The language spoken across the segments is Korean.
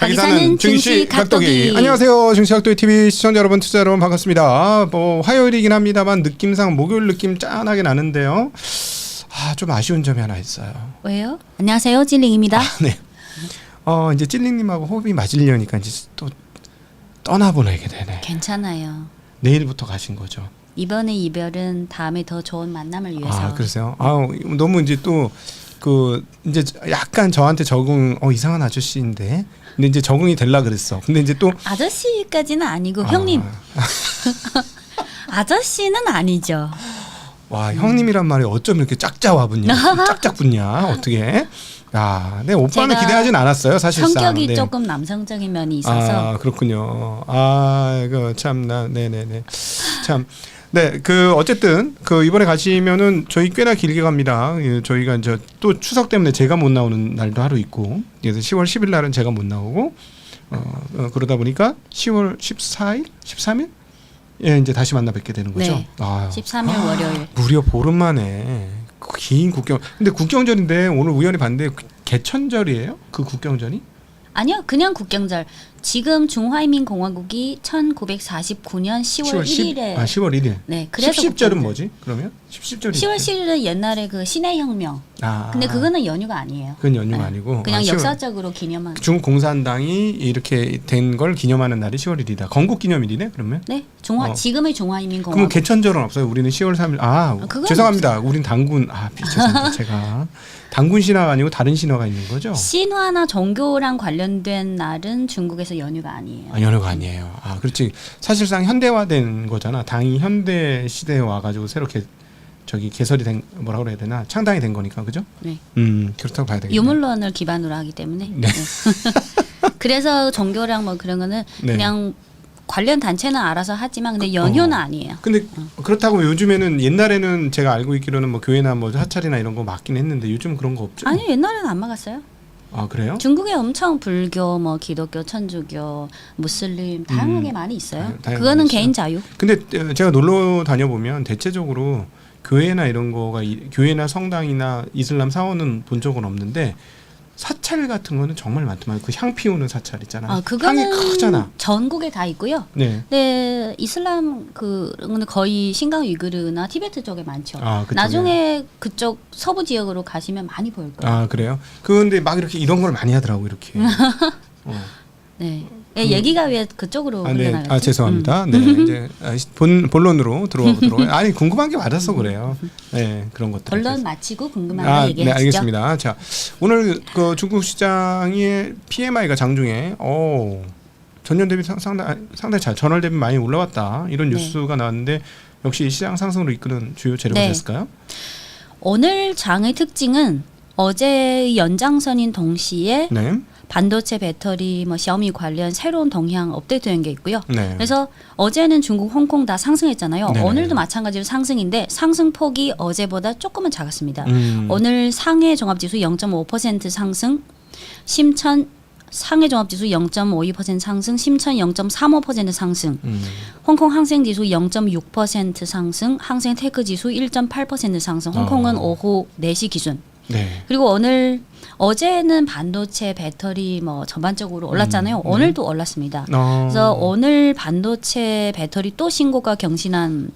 거기 사는 증시 각도기. 안녕하세요. 증시 각도기 TV 시청자 여러분, 투자 여러분 반갑습니다. 뭐 화요일이긴 합니다만 느낌상 목요일 느낌 짠하게 나는데요. 좀 아쉬운 점이 하나 있어요. 왜요? 안녕하세요, 찔링입니다. 네. 이제 찔링님하고 호흡이 맞으려니까 이제 또 떠나보내게 되네. 괜찮아요. 내일부터 가신 거죠? 이번의 이별은 다음에 더 좋은 만남을 위해서. 그러세요? 너무 이제 또 이제 약간 저한테 적응 이상한 아저씨인데. 근데 이제 적응이 될라 그랬어. 근데 이제 또 아저씨까지는 아니고 형님. 아저씨는 아니죠. 와, 형님이란 말이 어쩜 이렇게 짝짝 붙냐? 짝짝 붙냐? 어떻게? 내 오빠는 기대하진 않았어요, 사실상. 성격이 조금 남성적인 면이 있어서. 그렇군요. 이거 참나, 네네네. 참. 네, 어쨌든, 이번에 가시면은 저희 꽤나 길게 갑니다. 저희가 이제 또 추석 때문에 제가 못 나오는 날도 하루 있고, 그래서 10월 10일 날은 제가 못 나오고, 그러다 보니까 10월 14일? 13일? 예, 이제 다시 만나 뵙게 되는 거죠. 네. 13일 월요일. 무려 보름 만에 긴 국경. 근데 국경절인데 오늘 우연히 봤는데 개천절이에요? 그 국경절이? 아니요, 그냥 국경절. 지금 중화인민공화국이 1949년 10월 1일에 10월 1일. 네, 그래서 십십절은 뭐지? 그러면? 십십절이 10월 10일은 옛날에 그 신해 혁명. 근데 그거는 연휴가 아니에요. 그건 연휴가 아니고 그냥 역사적으로 기념한. 중국 공산당이 이렇게 된 걸 기념하는 날이 10월 1일이다. 건국 기념일이네, 그러면? 네. 지금의 중화인민공화국. 그럼 개천절은 없어요. 우리는 10월 3일. 죄송합니다. 우린 당군. 죄송합니다. 제가 당군 신화가 아니고 다른 신화가 있는 거죠? 신화나 종교랑 관련된 날은 중국에서 연휴가 아니에요. 연휴가 아니에요. 그렇지. 사실상 현대화된 거잖아. 당이 현대 시대에 와가지고 새로 개설이 된, 뭐라고 그래야 되나, 창당이 된 거니까, 그죠? 네. 그렇다고 봐야 되겠네요. 유물론을 기반으로 하기 때문에. 네. 그래서 종교랑 뭐 그런 거는 그냥 관련 단체는 알아서 하지만 근데 연휴는 아니에요. 근데 그렇다고 요즘에는, 옛날에는 제가 알고 있기로는 뭐 교회나 뭐 사찰이나 이런 거 막긴 했는데 요즘 그런 거 없죠? 아니, 옛날에는 안 막았어요. 그래요? 중국에 엄청 불교, 뭐 기독교, 천주교, 무슬림 다양하게 많이 있어요. 그거는 개인 자유. 근데 제가 놀러 다녀보면 대체적으로 교회나 이런 거가 교회나 성당이나 이슬람 사원은 본 적은 없는데 사찰 같은 거는 정말 많더만. 그 향 피우는 사찰 있잖아. 그거는 향이 크잖아. 전국에 다 있고요. 네. 근데 이슬람 그거는 거의 신강 위구르나 티베트 쪽에 많죠. 나중에 그쪽 서부 지역으로 가시면 많이 보일 거예요. 그래요? 근데 막 이렇게 이런 걸 많이 하더라고, 이렇게. 네. 얘기가 왜 그쪽으로 흘러나갔지? 네. 죄송합니다. 네, 이제 본론으로 들어와 보도록. 궁금한 게 많아서 그래요. 네, 그런 것들. 본론 마치고 궁금한 거 얘기해 주시죠. 네, 알겠습니다. 자, 오늘 중국 시장의 PMI가 장중에 전년 대비 상당히 잘, 전월 대비 많이 올라왔다, 이런 뉴스가 나왔는데 역시 시장 상승으로 이끄는 주요 재료가 됐을까요? 오늘 장의 특징은 어제 연장선인 동시에 반도체, 배터리, 샤오미 관련 새로운 동향 업데이트된 게 있고요. 그래서 어제는 중국, 홍콩 다 상승했잖아요. 오늘도 마찬가지로 상승인데 상승폭이 어제보다 조금은 작았습니다. 오늘 상해 종합지수 0.5% 상승, 심천 상해 종합지수 0.52% 상승, 심천 0.35% 상승, 홍콩 항생지수 0.6% 상승, 항생 테크지수 1.8% 상승. 홍콩은 오후 4시 기준. 그리고 어제는 반도체, 배터리 전반적으로 올랐잖아요. 오늘도 올랐습니다. 그래서 오늘 반도체, 배터리 또 신고가 경신한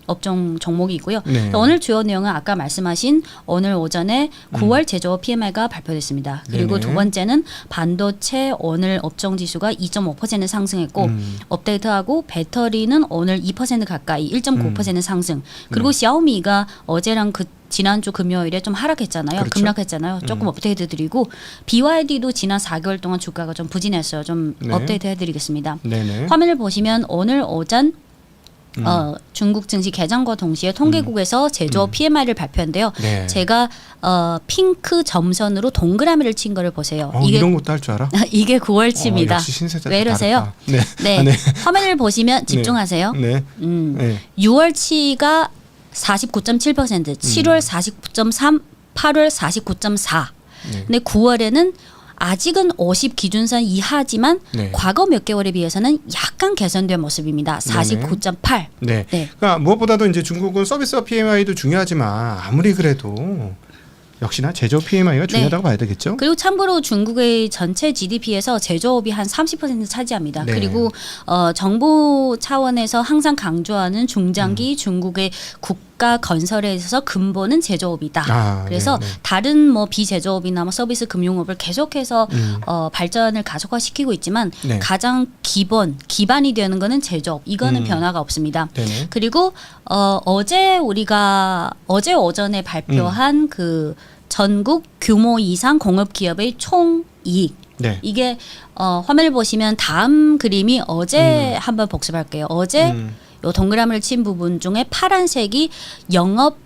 업종 종목이 있고요. 오늘 주요 내용은 아까 말씀하신 오늘 오전에 9월 제조업 PMI가 발표됐습니다. 그리고 두 번째는 반도체 오늘 업종 지수가 2.5% 상승했고 업데이트하고 배터리는 오늘 2% 가까이 1.9% 상승. 그리고 샤오미가 어제랑 지난주 금요일에 좀 하락했잖아요. 급락했잖아요. 조금 업데이트 드리고 BYD도 지난 4개월 동안 주가가 좀 부진했어요. 좀 업데이트 해드리겠습니다. 화면을 보시면 오늘 오전 중국 증시 개장과 동시에 통계국에서 제조업 PMI를 발표한데요. 제가 핑크 점선으로 동그라미를 친 거를 보세요. 이런 것도 할 줄 알아? 이게 9월치입니다. 역시 신세대. 왜 이러세요? 화면을 보시면 집중하세요. 6월치가 49.7%, 7월 49.3, 8월 49.4. 근데 9월에는 아직은 50 기준선 이하지만 과거 몇 개월에 비해서는 약간 개선된 모습입니다. 49.8. 그러니까 무엇보다도 이제 중국은 서비스와 PMI도 중요하지만 아무리 그래도 역시나 제조업 PMI가 중요하다고 봐야 되겠죠. 그리고 참고로 중국의 전체 GDP에서 제조업이 한 30% 차지합니다. 네. 그리고 정부 차원에서 항상 강조하는 중장기 중국의 국가 건설에 있어서 근본은 제조업이다. 그래서 다른 뭐 비제조업이나 뭐 서비스 금융업을 계속해서 발전을 가속화시키고 있지만 가장 기반이 되는 거는 제조업. 이거는 변화가 없습니다. 네네. 그리고 어제 오전에 발표한 그 전국 규모 이상 공업 기업의 총 이익. 네. 이게 화면을 보시면 다음 그림이 어제 한번 복습할게요. 어제 요 동그라미를 친 부분 중에 파란색이 영업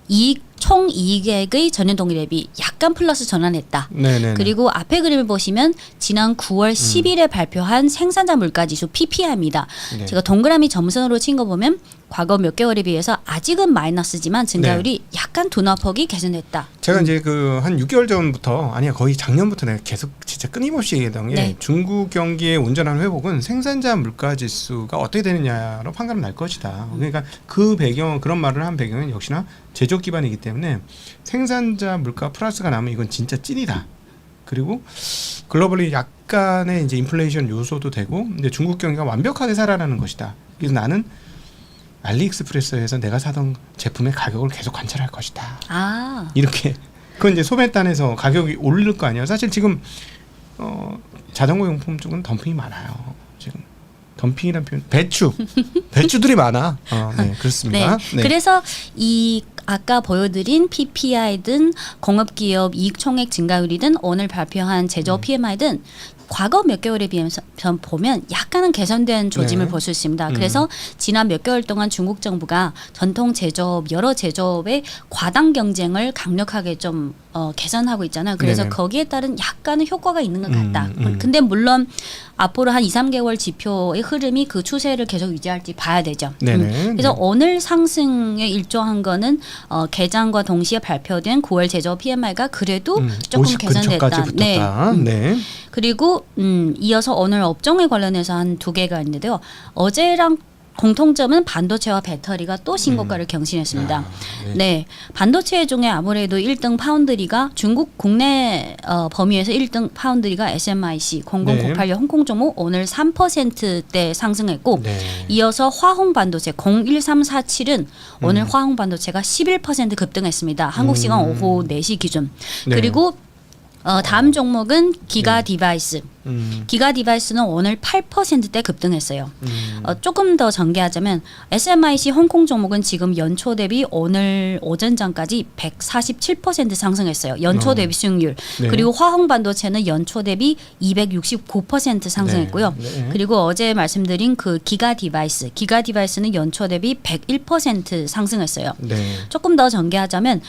이익 총 이익액의 전년 동기 대비 약간 플러스 전환했다. 네네. 그리고 앞에 그림을 보시면 지난 9월 10일에 발표한 생산자 물가지수 PPI입니다. 네. 제가 동그라미 점선으로 친 거 보면 과거 몇 개월에 비해서 아직은 마이너스지만 증가율이 약간 둔화폭이 개선됐다. 제가 이제 그 한 6개월 전부터 아니야 거의 작년부터 내가 계속 진짜 끊임없이 얘기했던 게 중국 경기의 온전한 회복은 생산자 물가 지수가 어떻게 되느냐로 판가름 날 것이다. 그러니까 그 배경 그런 말을 한 배경은 역시나 제조업 기반이기 때문에 생산자 물가 플러스가 나면 이건 진짜 찐이다. 그리고 글로벌리 약간의 이제 인플레이션 요소도 되고 이제 중국 경기가 완벽하게 살아나는 것이다. 그래서 나는 알리익스프레스에서 내가 사던 제품의 가격을 계속 관찰할 것이다. 이렇게 그건 이제 소매단에서 가격이 오를 거 아니에요. 사실 지금 자전거 용품 쪽은 덤핑이 많아요. 지금 덤핑이란 표현 배추들이 많아. 네, 그렇습니다. 네. 그래서 이 아까 보여드린 PPI든 공업기업 이익총액 증가율이든 오늘 발표한 제조업 PMI든 과거 몇 개월에 비해서 보면 약간은 개선된 조짐을 볼 수 있습니다. 그래서 지난 몇 개월 동안 중국 정부가 전통 제조업 여러 제조업의 과당 경쟁을 강력하게 좀 개선하고 있잖아요. 그래서 거기에 따른 약간은 효과가 있는 것 같다. 근데 물론 앞으로 한 2, 3개월 지표의 흐름이 그 추세를 계속 유지할지 봐야 되죠. 그래서 오늘 상승에 일조한 거는 개장과 동시에 발표된 9월 제조업 PMI가 그래도 조금 개선됐다. 네. 그리고 이어서 오늘 업종에 관련해서 한 두 개가 있는데요. 어제랑 공통점은 반도체와 배터리가 또 신고가를 경신했습니다. 네, 반도체 중에 아무래도 1등 파운드리가 중국 국내 범위에서 1등 파운드리가 SMIC 0098년 홍콩 종목 오늘 3%대 상승했고 이어서 화홍 반도체 01347은 오늘 화홍 반도체가 11% 급등했습니다. 한국 시간 오후 4시 기준. 그리고 다음 종목은 기가 디바이스. 기가 디바이스는 오늘 8%대 급등했어요. 조금 더 전개하자면 SMIC 홍콩 종목은 지금 연초 대비 오늘 오전 전까지 147% 상승했어요. 연초 대비 수익률. 그리고 화홍 반도체는 연초 대비 269% 상승했고요. 그리고 어제 말씀드린 그 기가 디바이스는 연초 대비 101% 상승했어요. 조금 더 전개하자면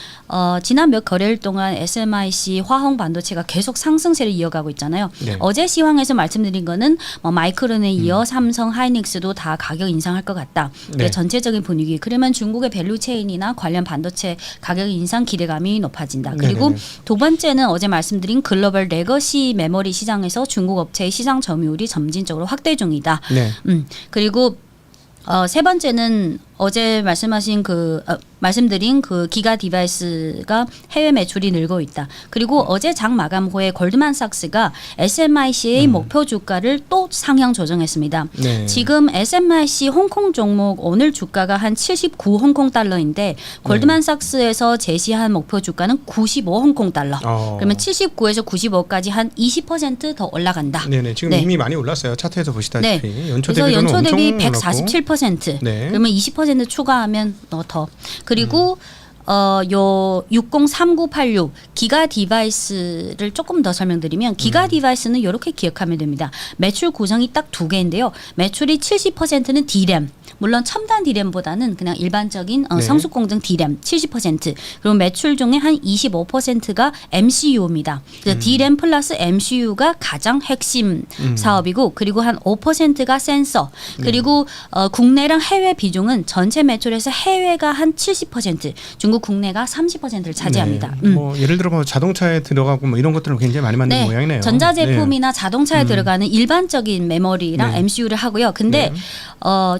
지난 몇 거래일 동안 SMIC 화홍 반도체가 계속 상승세를 이어가고 있잖아요. 어제 시황에서 말씀드린 거는 마이크론에 이어 삼성, 하이닉스도 다 가격 인상할 것 같다. 전체적인 분위기. 그러면 중국의 밸류체인이나 관련 반도체 가격 인상 기대감이 높아진다. 그리고 두 번째는 어제 말씀드린 글로벌 레거시 메모리 시장에서 중국 업체의 시장 점유율이 점진적으로 확대 중이다. 그리고 세 번째는 어제 말씀드린 그 기가 디바이스가 해외 매출이 늘고 있다. 그리고 어제 장 마감 후에 골드만삭스가 SMIC의 목표 주가를 또 상향 조정했습니다. 지금 SMIC 홍콩 종목 오늘 주가가 한 79 홍콩 달러인데 골드만삭스에서 제시한 목표 주가는 95 홍콩 달러. 그러면 79에서 95까지 한 20% 더 올라간다. 지금 이미 많이 올랐어요. 차트에서 보시다시피. 그래서 연초 대비 147%. 그러면 20% 추가하면 더. 그리고 요 603986 기가 디바이스를 조금 더 설명드리면 기가 디바이스는 이렇게 기억하면 됩니다. 매출 구성이 딱 두 개인데요. 매출이 70%는 D램. 물론 첨단 D램보다는 그냥 일반적인 성숙 공정 D램 70%. 그리고 매출 중에 한 25%가 MCU입니다. 그래서 D램 플러스 MCU가 가장 핵심 사업이고 그리고 한 5%가 센서. 그리고 국내랑 해외 비중은 전체 매출에서 해외가 한 70%, 중국 국내가 30%를 차지합니다. 뭐 예를 들어 뭐 자동차에 들어가고 뭐 이런 것들을 굉장히 많이 만드는 모양이네요. 전자제품이나 자동차에 들어가는 일반적인 메모리랑 MCU를 하고요. 근데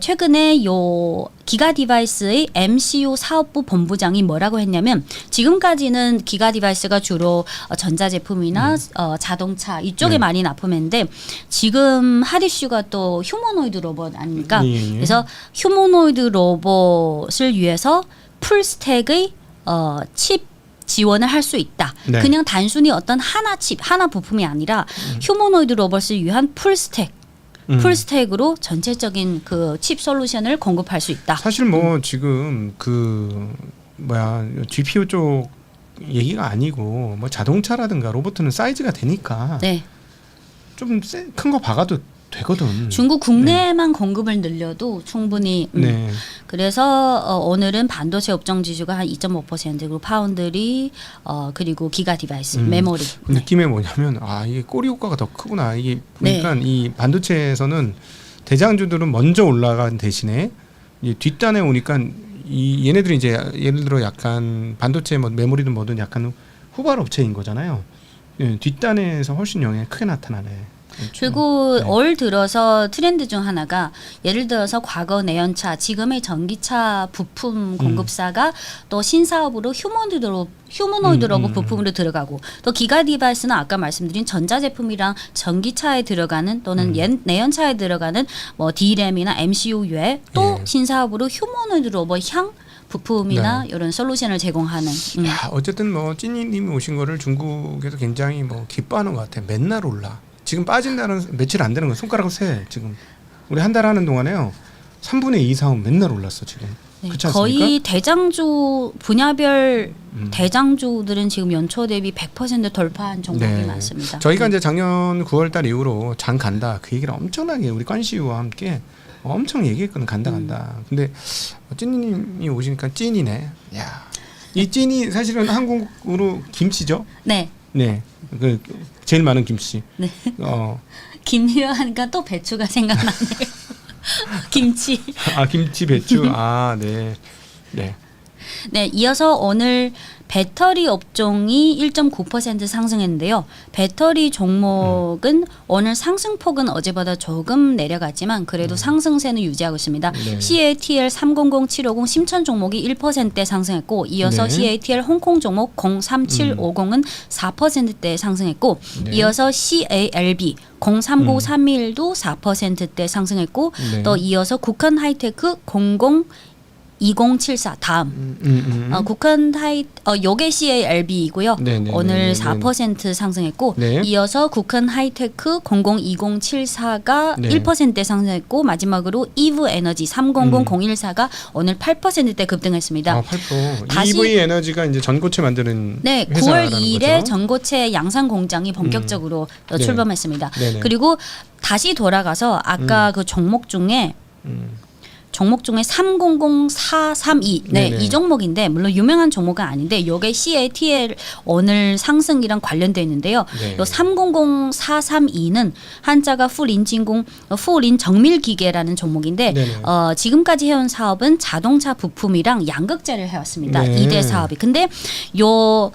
최근에 최근에 요 기가 디바이스의 MCU 사업부 본부장이 뭐라고 했냐면 지금까지는 기가 디바이스가 주로 전자제품이나 자동차 이쪽에 많이 납품했는데 지금 핫 이슈가 또 휴머노이드 로봇 아닙니까? 그래서 휴머노이드 로봇을 위해서 풀스택의 칩 지원을 할 수 있다. 네. 그냥 단순히 어떤 하나 칩, 하나 부품이 아니라 휴머노이드 로봇을 위한 풀스택으로 전체적인 그 칩 솔루션을 공급할 수 있다. 사실 뭐 지금 그 GPU 쪽 얘기가 아니고 뭐 자동차라든가 로봇은 사이즈가 되니까 네. 좀 큰 거 박아도 되거든. 중국 국내에만 공급을 늘려도 충분히. 네. 그래서 오늘은 반도체 업종 지수가 한 2.5% 그리고 파운드리 그리고 기가 디바이스, 메모리. 느낌이 뭐냐면 이게 꼬리 효과가 더 크구나. 이게 보니까 이 반도체에서는 대장주들은 먼저 올라간 대신에 이 뒷단에 오니까 이 얘네들이 이제 예를 들어 약간 반도체 뭐 메모리든 뭐든 약간 후발 업체인 거잖아요. 예, 뒷단에서 훨씬 영향이 크게 나타나네. 그리고 올 들어서 트렌드 중 하나가 예를 들어서 과거 내연차, 지금의 전기차 부품 공급사가 또 신사업으로 휴머노이드 로봇 부품으로 들어가고 또 기가 디바이스는 아까 말씀드린 전자제품이랑 전기차에 들어가는 또는 내연차에 들어가는 뭐 D램이나 MCU 외에 또 신사업으로 휴머노이드 로봇 향 부품이나 이런 솔루션을 제공하는. 어쨌든 뭐 찐이님이 오신 거를 중국에서 굉장히 뭐 기뻐하는 것 같아. 맨날 올라. 지금 빠진다는 며칠 안 되는 거 손가락으로 세. 지금 우리 한 달 하는 동안에요 3분의 2 이상은 맨날 올랐어 지금. 네, 그렇지 않습니까? 거의 대장주 분야별 대장주들은 지금 연초 대비 100% 돌파한 종목이 많습니다. 저희가 이제 작년 9월달 이후로 장 간다 그 얘기를 엄청나게 우리 관시우와 함께 엄청 얘기했거든. 간다. 근데 찐님이 오시니까 찐이네. 야, 이 찐이 사실은 한국으로 김치죠? 네. 네. 그 제일 많은 김치. 네. 김이라 하니까 또 배추가 생각나네요. 김치. 김치 배추. 네. 네. 네, 이어서 오늘 배터리 업종이 1.9% 상승했는데요. 배터리 종목은 오늘 상승폭은 어제보다 조금 내려갔지만 그래도 상승세는 유지하고 있습니다. 네. CATL 300750 심천 종목이 1%대 상승했고 이어서 CATL 홍콩 종목 03750은 4%대 상승했고 이어서 CALB 03931도 4%대 상승했고 또 이어서 국헌 하이테크 2074 다음 국헌 요게 CALB이고요. 오늘 4% 상승했고 이어서 국헌 하이테크 002074가 1%대 상승했고 마지막으로 이브 에너지 300014가 오늘 8%대 급등했습니다. 8%. 다시 EV 에너지가 이제 전고체 만드는 네, 9월 2일에 전고체 양산 공장이 본격적으로 출범했습니다. 그리고 다시 돌아가서 아까 그 종목 중에 300432 이 종목인데 물론 유명한 종목은 아닌데 이게 CATL 오늘 상승이랑 관련되어 있는데요. 요 300432는 한자가 후린 정밀기계라는 종목인데 지금까지 해온 사업은 자동차 부품이랑 양극재를 해왔습니다. 2대 사업이. 근데 요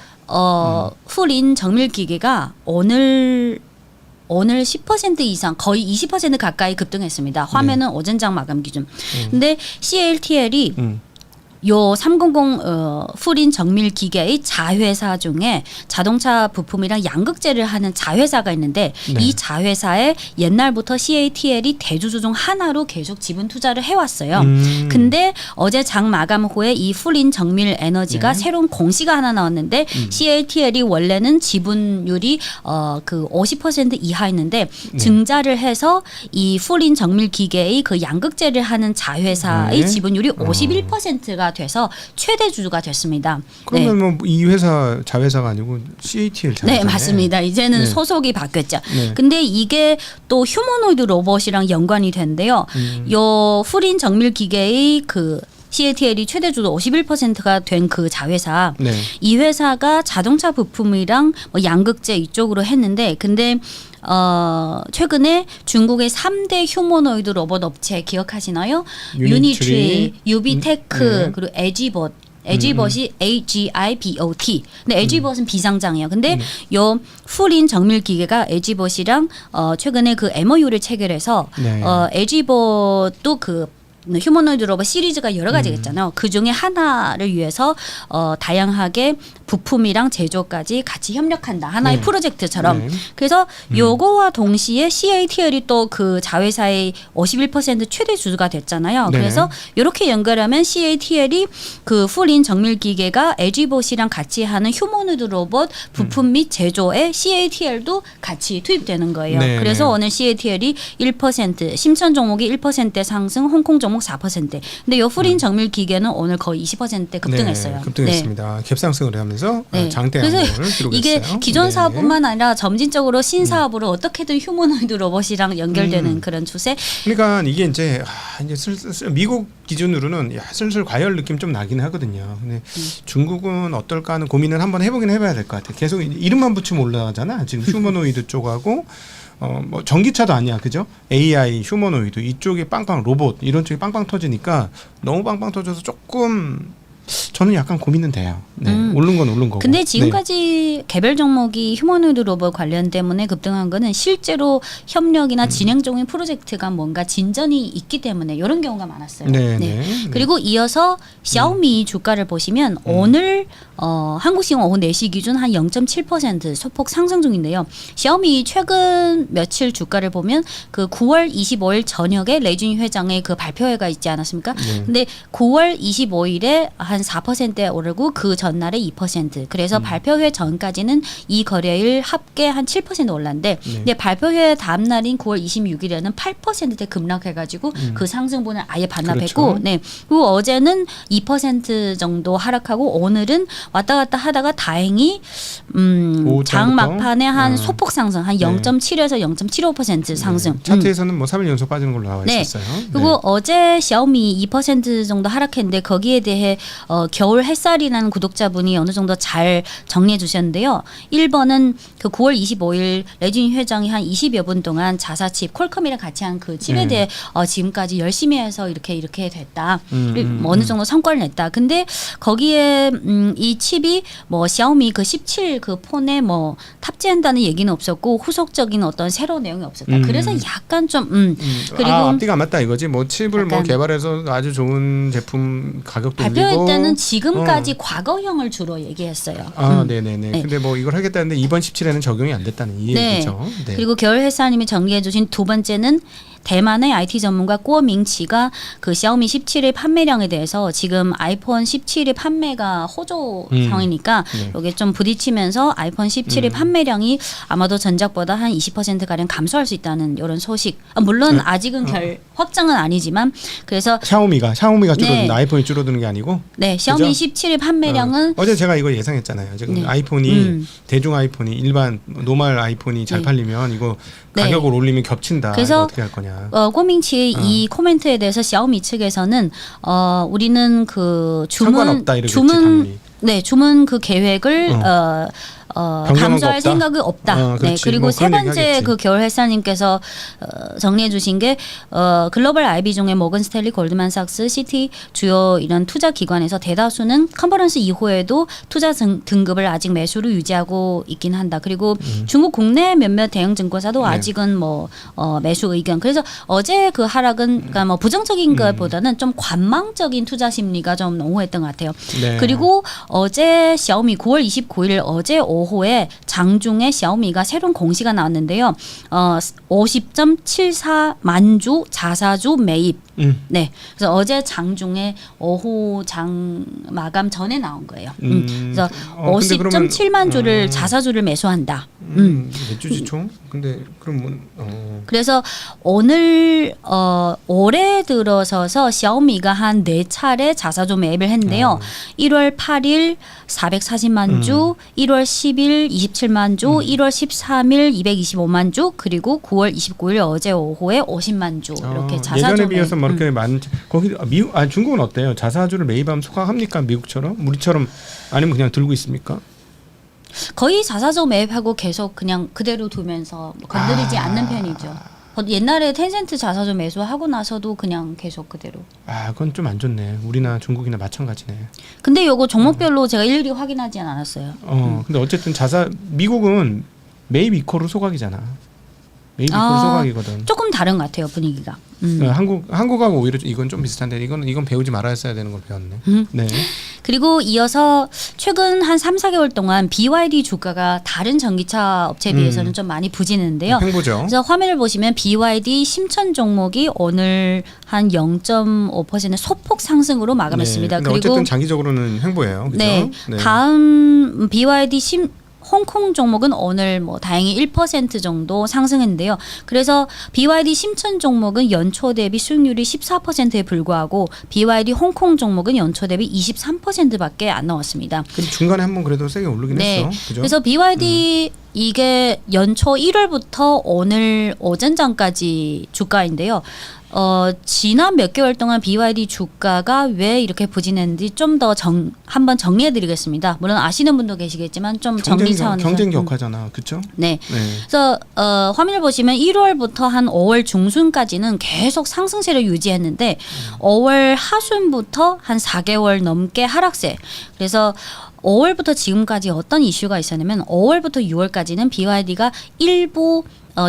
후린 정밀기계가 오늘 10% 이상 거의 20% 가까이 급등했습니다. 화면은 오전장 마감 기준. 근데 CATL이 요 300 후린 정밀 기계의 자회사 중에 자동차 부품이랑 양극재를 하는 자회사가 있는데 이 자회사에 옛날부터 CATL이 대주주 중 하나로 계속 지분 투자를 해왔어요. 근데 어제 장 마감 후에 이 후린 정밀 에너지가 새로운 공시가 하나 나왔는데 CATL이 원래는 지분율이 그 50% 이하였는데 증자를 해서 이 후린 정밀 기계의 그 양극재를 하는 자회사의 지분율이 51%가 돼서 최대 주주가 됐습니다. 그러면 뭐 이 회사 자회사가 아니고 CATL 자회사. 네, 맞습니다. 이제는 소속이 바뀌었죠. 근데 이게 또 휴머노이드 로봇이랑 연관이 되는데요. 요 후린 정밀 기계의 그 CATL이 최대 주도 51%가 된 그 자회사. 이 회사가 자동차 부품이랑 뭐 양극재 이쪽으로 했는데 근데 최근에 중국의 3대 휴머노이드 로봇 업체 기억하시나요? 유니트리, 유비테크 그리고 에지봇. 에지봇이 AGIBOT. 근데 에지봇은 비상장이에요. 근데 요 후린 정밀 기계가 에지봇이랑 최근에 그 MOU를 체결해서 에지봇도 그 휴머노이드 로봇 시리즈가 여러 가지가 있잖아요. 그 중에 하나를 위해서 다양하게 부품이랑 제조까지 같이 협력한다. 하나의 네. 프로젝트처럼. 네. 그래서 요거와 동시에 CATL이 또 그 자회사의 51% 최대 주주가 됐잖아요. 네. 그래서 이렇게 연결하면 CATL이 그 풀인 정밀 기계가 에지봇이랑 같이 하는 휴머노이드 로봇 부품 및 제조에 CATL도 같이 투입되는 거예요. 네. 그래서 오늘 CATL이 1%, 심천 종목이 1% 상승, 홍콩 종목 4%. 근데 요 풀인 정밀 기계는 오늘 거의 20% 급등했어요. 네, 급등했습니다. 갭상승을 하면서 네. 장대 그래서 양봉을 기록했어요. 이게 기존 네. 사업뿐만 아니라 점진적으로 신사업으로 어떻게든 휴머노이드 로봇이랑 연결되는 그런 추세. 그러니까 이게 이제 슬슬 미국 기준으로는 슬슬 과열 느낌 좀 나긴 하거든요. 근데 중국은 어떨까 하는 고민을 한번 해보긴 해봐야 될 것 같아요. 계속 이름만 붙이면 올라가잖아. 지금 휴머노이드 쪽하고 뭐 전기차도 아니야, 그죠? AI, 휴머노이드 이쪽에 빵빵 로봇 이런 쪽이 빵빵 터지니까 너무 빵빵 터져서 조금 저는 약간 고민은 돼요. 네, 오른 건 오른 거고. 근데 지금까지 개별 종목이 휴머노이드 로봇 관련 때문에 급등한 거는 실제로 협력이나 진행 중인 프로젝트가 뭔가 진전이 있기 때문에 이런 경우가 많았어요. 네, 네. 그리고 이어서 샤오미 주가를 보시면 오늘 한국 시간 오후 4시 기준 한 0.7% 소폭 상승 중인데요. 샤오미 최근 며칠 주가를 보면 그 9월 25일 저녁에 레준이 회장의 그 발표회가 있지 않았습니까? 네. 근데 9월 25일에 한 4%에 오르고 그 전날에 2%. 그래서 발표회 전까지는 이 거래일 합계 한 7% 올랐는데 근데 발표회 다음 날인 9월 26일에는 8%대 급락해가지고 그 상승분을 아예 반납했고, 그렇죠. 네. 그리고 어제는 2% 정도 하락하고 오늘은 왔다 갔다 하다가 다행히 장 막판에 한 소폭 상승 한 0.7에서 0.75% 상승. 차트에서는 뭐 3일 연속 빠지는 걸로 나와 네. 있었어요. 그리고 어제 샤오미 2% 정도 하락했는데 거기에 대해 겨울 햇살이라는 구독자분이 어느 정도 잘 정리해 주셨는데요. 1번은 그 9월 25일 레준이 회장이 한 20여 분 동안 자사칩 콜컴이랑 같이 한 그 칩에 대해 지금까지 열심히 해서 이렇게 됐다. 뭐 어느 정도 성과를 냈다. 근데 거기에 이 칩이 뭐 샤오미 그 17 그 폰에 뭐 탑재한다는 얘기는 없었고 후속적인 어떤 새로운 내용이 없었다. 그래서 약간 좀 그리고 앞뒤가 안 맞다 이거지. 뭐 칩을 뭐 개발해서 아주 좋은 제품 가격도 올리고 발표할 때는 지금까지 과거형을 주로 얘기했어요. 네네네. 네. 근데 뭐 이걸 하겠다는데 이번 17에는 적용이 안 됐다는 이 얘기죠. 네. 그리고 겨울 회사님이 정리해주신 두 번째는 대만의 IT 전문가 꼬밍치가 그 샤오미 17의 판매량에 대해서 지금 아이폰 17의 판매가 호조 상황이니까 네. 이게 좀 부딪히면서 아이폰 17의 판매량이 아마도 전작보다 한 20%가량 감소할 수 있다는 이런 소식. 물론 아직은 확정은 아니지만 그래서 샤오미가 줄어드는 네. 아이폰이 줄어드는 게 아니고 네, 샤오미 그죠? 17의 판매량은 어제 제가 이거 예상했잖아요. 지금 네. 아이폰이 대중 아이폰이 일반 노멀 아이폰이 잘 네. 팔리면 이거 네. 가격을 올리면 겹친다. 그래서 이거 어떻게 할 거냐. 꼬밍치의 이 코멘트에 대해서 샤오미 측에서는 우리는 그 상관없다, 이러겠지, 당연히. 주문 그 계획을 감소할 없다? 생각이 없다. 네, 그렇지. 그리고 뭐 세 그런 번째 얘기하겠지. 그 겨울 헬사님께서 정리해 주신 게 글로벌 IB 중에 모건 스탠리, 골드만삭스, 시티 주요 이런 투자 기관에서 대다수는 컨퍼런스 이후에도 투자 등급을 아직 매수로 유지하고 있긴 한다. 그리고 중국 국내 몇몇 대형 증권사도 네. 아직은 뭐 매수 의견. 그래서 어제 그 하락은 그러니까 뭐 부정적인 것보다는 좀 관망적인 투자 심리가 좀 농후했던 것 같아요. 네. 그리고 어제 샤오미 9월 29일 어제 오후에 장중에 샤오미가 새로운 공시가 나왔는데요. 50.74만 주 자사주 매입. 네. 그래서 어제 장중에 오후 장 마감 전에 나온 거예요. 그래서 근데 그러면, 50.7만 주를 자사주를 매수한다. 몇 주지 총? 근데 그럼 그래서 오늘 올해 들어서서 샤오미가 한 4차례 자사주 매입을 했는데요. 1월 8일 440만 주, 1월 10일 27만 주, 1월 13일 225만 주, 그리고 9월 29일 어제 오후에 50만 주 이렇게 자사주 예전에 매입. 비해서 뭐 이렇게 거기 중국은 어때요? 자사주를 매입하면 소각합니까? 미국처럼? 우리처럼 아니면 그냥 들고 있습니까? 거의 자사주 매입하고 계속 그냥 그대로 두면서 건드리지 않는 편이죠. 옛날에 텐센트 자사주 매수하고 나서도 그냥 계속 그대로. 그건 좀 안 좋네. 우리나 중국이나 마찬가지네. 근데 요거 종목별로 제가 일일이 확인하지 않았어요. 근데 어쨌든 미국은 매입 이코르 소각이잖아. AB 콜 소각이거든. 조금 다른 것 같아요 분위기가. 네, 한국하고 오히려 이건 좀 비슷한데 이건 배우지 말았어야 되는 걸 배웠네. 네. 그리고 이어서 최근 한 3, 4개월 동안 BYD 주가가 다른 전기차 업체에 비해서는 좀 많이 부진했는데요. 횡보죠. 그래서 화면을 보시면 BYD 심천 종목이 오늘 한 0.5% 소폭 상승으로 마감했습니다. 네. 그리고 어쨌든 장기적으로는 횡보예요. 그죠? 네. 다음 BYD 홍콩 종목은 오늘 뭐 다행히 1% 정도 상승했는데요. 그래서 BYD 심천 종목은 연초 대비 수익률이 14%에 불과하고 BYD 홍콩 종목은 연초 대비 23%밖에 안 나왔습니다. 근데 중간에 한번 그래도 세게 오르긴 했어. 그죠? 그래서 BYD 이게 연초 1월부터 오늘 오전장까지 주가인데요. 지난 몇 개월 동안 BYD 주가가 왜 이렇게 부진했는지 좀 더 한번 정리해드리겠습니다. 물론 아시는 분도 계시겠지만 좀 정리 차원에서 경쟁 격화잖아, 그렇죠? 네. 그래서 화면을 보시면 1월부터 한 5월 중순까지는 계속 상승세를 유지했는데 5월 하순부터 한 4개월 넘게 하락세. 그래서 5월부터 지금까지 어떤 이슈가 있었냐면 5월부터 6월까지는 BYD가 일부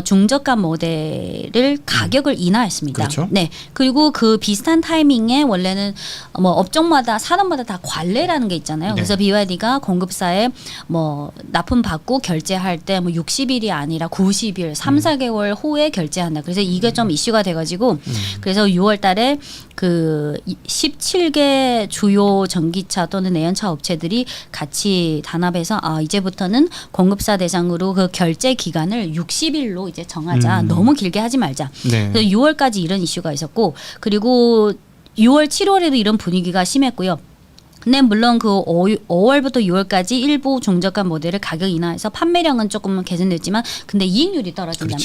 중저가 모델을 가격을 인하했습니다. 그렇죠. 네. 그리고 그 비슷한 타이밍에 원래는 뭐 업종마다 산업마다 다 관례라는 게 있잖아요. 네. 그래서 BYD가 공급사에 뭐 납품 받고 결제할 때 뭐 60일이 아니라 90일, 3, 4개월 후에 결제한다. 그래서 이게 좀 이슈가 돼가지고 그래서 6월달에 그 17개 주요 전기차 또는 내연차 업체들이 같이 단합해서 이제부터는 공급사 대상으로 그 결제 기간을 60일로 이제 정하자. 너무 길게 하지 말자. 네. 그래서 6월까지 이런 이슈가 있었고 그리고 6월, 7월에도 이런 분위기가 심했고요. 근데 물론 그 5월부터 6월까지 일부 중저가 모델을 가격 인하해서 판매량은 조금 개선됐지만 근데 이익률이 떨어진다.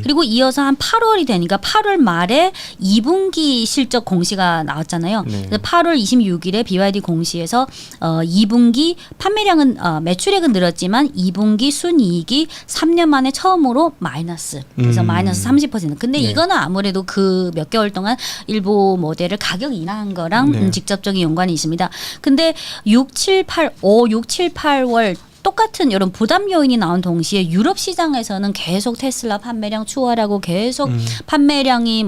그리고 이어서 한 8월이 되니까 8월 말에 2분기 실적 공시가 나왔잖아요. 네. 그래서 8월 26일에 BYD 공시에서 2분기 판매량은 매출액은 늘었지만 2분기 순이익이 3년 만에 처음으로 마이너스. 그래서 마이너스 30%. 근데 네. 이거는 아무래도 그 몇 개월 동안 일부 모델을 가격 인하한 거랑 네. 직접적인 연관이 있습니다. 근데 6, 7, 8월 똑같은 이런 부담 요인이 나온 동시에 유럽 시장에서는 계속 테슬라 판매량 추월하고 계속 판매량이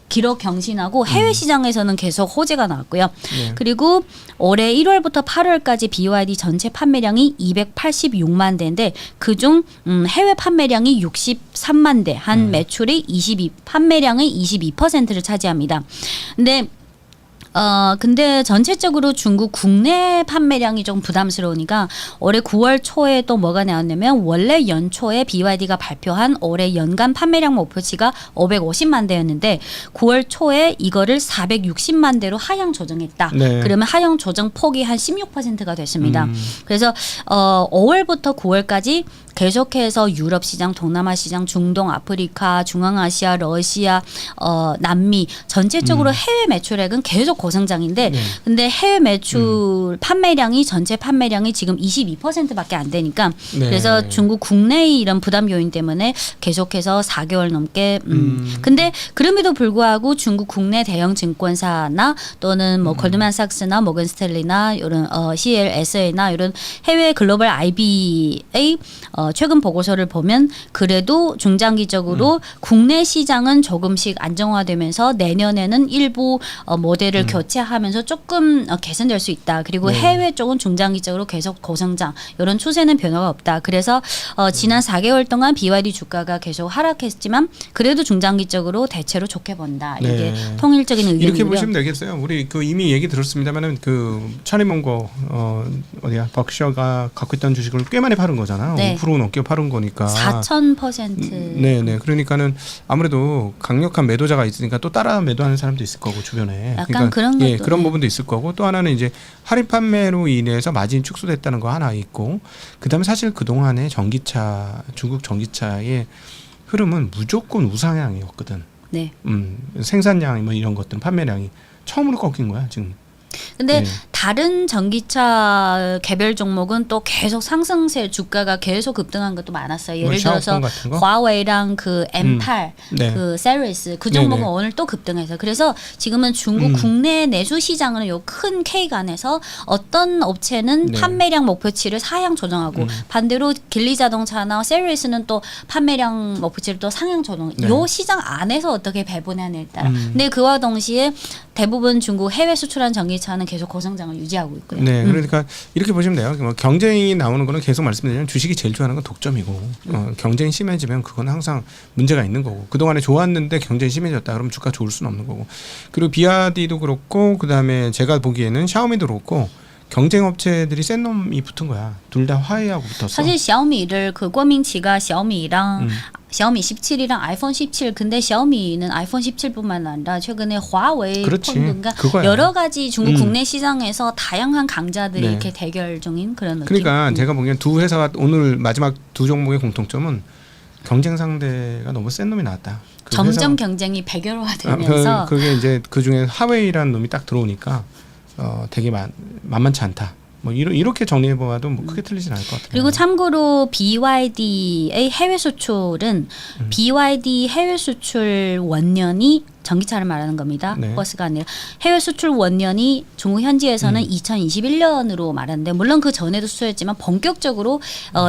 기록 경신하고 해외 시장에서는 계속 호재가 나왔고요. 네. 그리고 올해 1월부터 8월까지 BYD 전체 판매량이 286만 대인데 그중 해외 판매량이 63만 대, 한 매출이 판매량의 22%를 차지합니다. 근데 전체적으로 중국 국내 판매량이 좀 부담스러우니까 올해 9월 초에 또 뭐가 나왔냐면 원래 연초에 BYD가 발표한 올해 연간 판매량 목표치가 550만 대였는데 9월 초에 이거를 460만 대로 하향 조정했다. 네. 그러면 하향 조정 폭이 한 16%가 됐습니다. 그래서 5월부터 9월까지 계속해서 유럽 시장, 동남아 시장, 중동, 아프리카, 중앙아시아, 러시아, 남미 전체적으로 해외 매출액은 계속 고성장인데 근데 해외 매출 판매량이 전체 판매량이 지금 22%밖에 안 되니까 네. 그래서 중국 국내의 이런 부담 요인 때문에 계속해서 4개월 넘게 근데 그럼에도 불구하고 중국 국내 대형 증권사나 또는 뭐 골드만삭스나 모건스탠리나 이런 CLSA나 이런 해외 글로벌 IB의 최근 보고서를 보면 그래도 중장기적으로 국내 시장은 조금씩 안정화되면서 내년에는 일부 모델을 교체하면서 조금 개선될 수 있다. 그리고 네. 해외 쪽은 중장기적으로 계속 고성장 이런 추세는 변화가 없다. 그래서 지난 4개월 동안 BYD 주가가 계속 하락했지만 그래도 중장기적으로 대체로 좋게 본다. 이게 네. 통일적인 의견이고요. 이렇게 보시면 되겠어요. 우리 그 이미 얘기 들었습니다만은 그 차리몽고 벅셔가 갖고 있던 주식을 꽤 많이 팔은 거잖아요. 네. 5% 넘게 팔은 거니까. 4,000%. 네네. 그러니까는 아무래도 강력한 매도자가 있으니까 또 따라 매도하는 사람도 있을 거고 주변에. 약간 그런 것도. 그런 부분도 있을 거고 또 하나는 이제 할인 판매로 인해서 마진이 축소됐다는 거 하나 있고 그다음에 사실 그 동안에 중국 전기차의 흐름은 무조건 우상향이었거든. 네. 생산량이 뭐 이런 것들 판매량이 처음으로 꺾인 거야 지금. 근데 네. 다른 전기차 개별 종목은 또 계속 상승세 주가가 계속 급등한 것도 많았어요. 예를 들어서 화웨이랑 그 M8 그 세리스 그 종목은 오늘 또 급등해서 그래서 지금은 중국 국내 내수 시장은 요 큰 K가 안에서 어떤 업체는 판매량 목표치를 하향 조정하고 반대로 길리자동차나 세리스는 또 판매량 목표치를 또 상향 조정. 요 시장 안에서 어떻게 배분하느냐에 따라. 근데 그와 동시에 대부분 중국 해외 수출한 전기차는 계속 고성장을 유지하고 있고요. 네, 그러니까 이렇게 보시면 돼요. 뭐 경쟁이 나오는 거는 계속 말씀드리면 주식이 제일 좋아하는 건 독점이고 경쟁이 심해지면 그건 항상 문제가 있는 거고 그 동안에 좋았는데 경쟁이 심해졌다 그러면 주가 좋을 수는 없는 거고 그리고 비아디도 그렇고 그 다음에 제가 보기에는 샤오미도 그렇고. 경쟁 업체들이 센 놈이 붙은 거야. 둘 다 화해하고 붙었어. 사실 샤오미를 그郭明奇가 샤오미랑 샤오미 17이랑 아이폰 17 근데 샤오미는 아이폰 17뿐만 아니라 최근에 화웨이 폰든가 여러 가지 중국 국내 시장에서 다양한 강자들이 이렇게 대결 중인 그런 느낌. 그러니까 제가 보기엔 두 회사가 오늘 마지막 두 종목의 공통점은 경쟁 상대가 너무 센 놈이 나왔다. 그 점점 경쟁이 백열화되면서 그게 이제 그 중에 화웨이라는 놈이 딱 들어오니까 되게 만만치 않다. 뭐 이렇게 정리해 보아도 뭐 크게 틀리진 않을 것 같아요. 그리고 참고로 BYD의 해외 수출은 BYD 해외 수출 원년이 전기차를 말하는 겁니다. 버스가 아니라 해외 수출 원년이 중국 현지에서는 2021년으로 말하는데 물론 그 전에도 수출했지만 본격적으로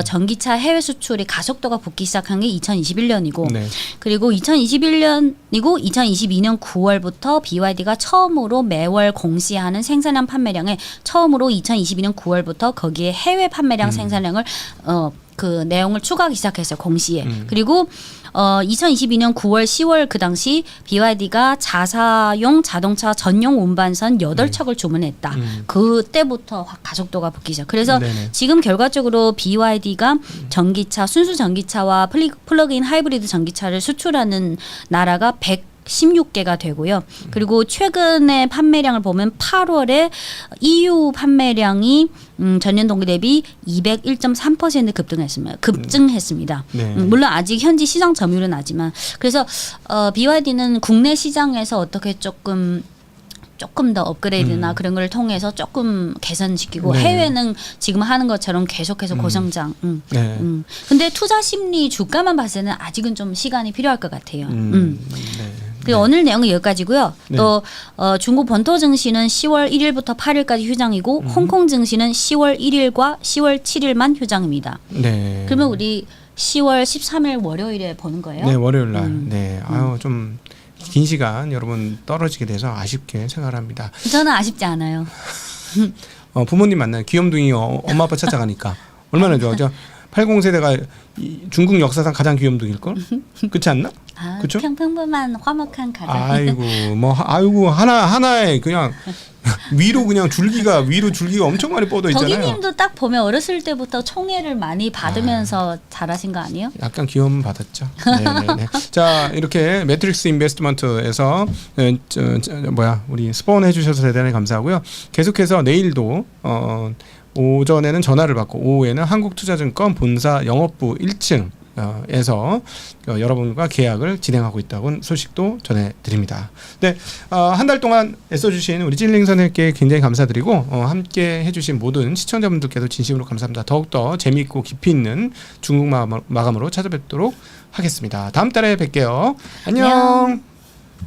전기차 해외 수출이 가속도가 붙기 시작한 게 2021년이고 그리고 2021년이고 2022년 9월부터 BYD가 처음으로 매월 공시하는 생산량 판매량에 처음으로 2022년 9월부터 거기에 해외 판매량 생산량을 그 내용을 추가하기 시작했어요. 공시에. 그리고 2022년 9월 10월 그 당시 BYD가 자사용 자동차 전용 운반선 8척을 주문했다. 그때부터 가속도가 붙기 시작. 그래서 지금 결과적으로 BYD가 전기차 순수 전기차와 플러그인 하이브리드 전기차를 수출하는 나라가 116개가 되고요. 그리고 최근의 판매량을 보면 8월에 EU 판매량이 전년 동기 대비 201.3% 급증했습니다. 물론 아직 현지 시장 점유율은 낮지만 그래서 BYD는 국내 시장에서 어떻게 조금 더 업그레이드나 그런 걸 통해서 조금 개선시키고 해외는 지금 하는 것처럼 계속해서 고성장. 근데 투자 심리 주가만 봤을 때는 아직은 좀 시간이 필요할 것 같아요. 그리고 오늘 내용은 여기까지고요. 또 중국 본토 증시는 10월 1일부터 8일까지 휴장이고 홍콩 증시는 10월 1일과 10월 7일만 휴장입니다. 그러면 우리 10월 13일 월요일에 보는 거예요? 네, 월요일 날. 아유 좀 긴 시간 여러분 떨어지게 돼서 아쉽게 생각을 합니다. 저는 아쉽지 않아요. 부모님 만나요. 귀염둥이 엄마 아빠 찾아가니까 얼마나 좋아. 80세대가 중국 역사상 가장 귀염둥일 걸? 그렇지 않나? 그렇죠? 평범한 화목한 가정. 아이고 하나에 그냥 위로 줄기가 엄청 많이 뻗어 있잖아요. 덕이님도 딱 보면 어렸을 때부터 총애를 많이 받으면서 자라신 거 아니에요? 약간 귀여움 받았죠. 네네네. 자 이렇게 매트릭스 인베스트먼트에서 우리 스폰 해주셔서 대단히 감사하고요. 계속해서 내일도 오전에는 전화를 받고 오후에는 한국투자증권 본사 영업부 1층 에서 여러분과 계약을 진행하고 있다는 소식도 전해드립니다. 네, 한 달 동안 애써주신 우리 찔링 선생님께 굉장히 감사드리고 함께 해주신 모든 시청자분들께도 진심으로 감사합니다. 더욱더 재미있고 깊이 있는 중국 마감으로 찾아뵙도록 하겠습니다. 다음 달에 뵐게요. 안녕.